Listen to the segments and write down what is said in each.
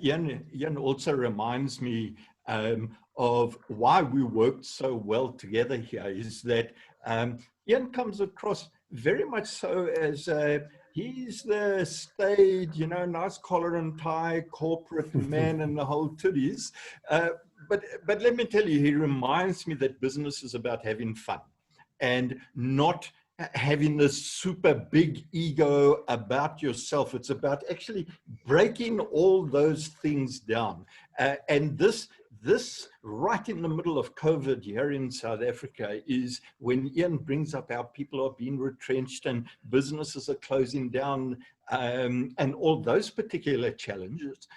Ian also reminds me of why we worked so well together here, is that Ian comes across very much so as he's the staid, you know, nice collar and tie, corporate man and the whole toodies. But let me tell you, he reminds me that business is about having fun and not having this super big ego about yourself. It's about actually breaking all those things down. And this right in the middle of COVID here in South Africa is when Ian brings up how people are being retrenched and businesses are closing down, and all those particular challenges.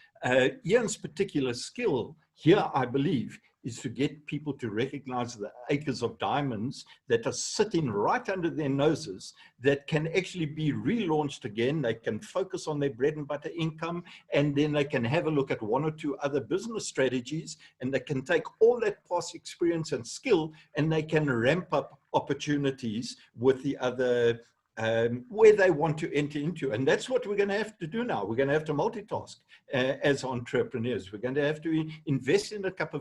Ian's particular skill here, I believe, is to get people to recognize the acres of diamonds that are sitting right under their noses that can actually be relaunched again. They can focus on their bread and butter income, and then they can have a look at one or two other business strategies, and they can take all that past experience and skill, and they can ramp up opportunities with the other where they want to enter into. And that's what we're going to have to do now. We're going to have to multitask as entrepreneurs. We're going to have to invest in a couple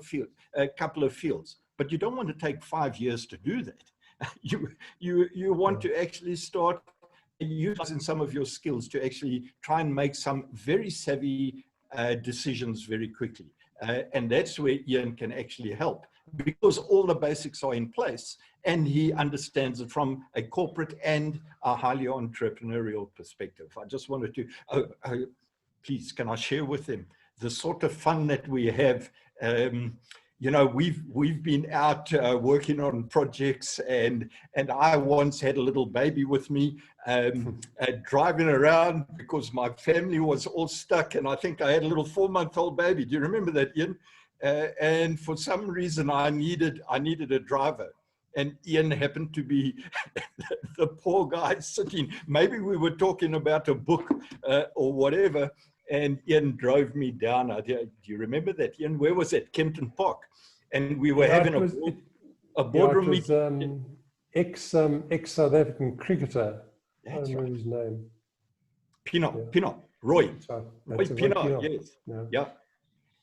of fields, but you don't want to take 5 years to do that. You want to actually start using some of your skills to actually try and make some very savvy decisions very quickly. And that's where Ian can actually help, because all the basics are in place and he understands it from a corporate and a highly entrepreneurial perspective. I just wanted to, please, can I share with him the sort of fun that we have? You know, we've been out working on projects, and I once had a little baby with me, driving around because my family was all stuck, and I think I had a little 4-month-old baby. Do you remember that, Ian? And for some reason, I needed a driver. And Ian happened to be the poor guy sitting. Maybe we were talking about a book or whatever, and Ian drove me down. Do you remember that, Ian? Where was it? Kempton Park. And we were having a boardroom meeting. Ex-South African cricketer. That's I don't know right. his name. Pinot, Roy. Roy Pinot, yes. Yeah.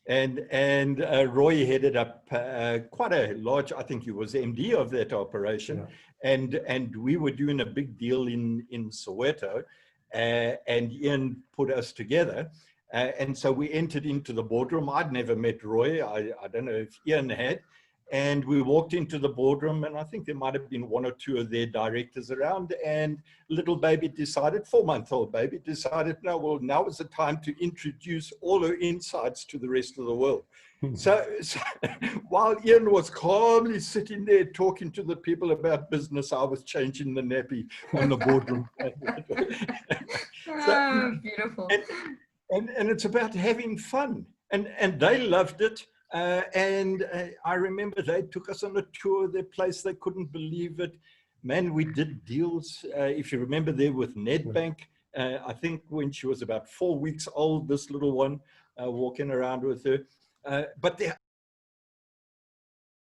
And Roy headed up quite a large, I think he was MD of that operation. Yeah. And we were doing a big deal in Soweto, and Ian put us together. And so we entered into the boardroom. I'd never met Roy. I don't know if Ian had. And we walked into the boardroom, and I think there might have been 1 or 2 of their directors around, and little baby decided, 4-month-old baby decided, no, well, now is the time to introduce all her insights to the rest of the world. So while Ian was calmly sitting there talking to the people about business, I was changing the nappy on the boardroom. Beautiful. And it's about having fun, and they loved it. I remember they took us on a tour of their place. They couldn't believe it. Man, we did deals, if you remember, there with Nedbank. I think when she was about 4 weeks old, this little one, walking around with her. But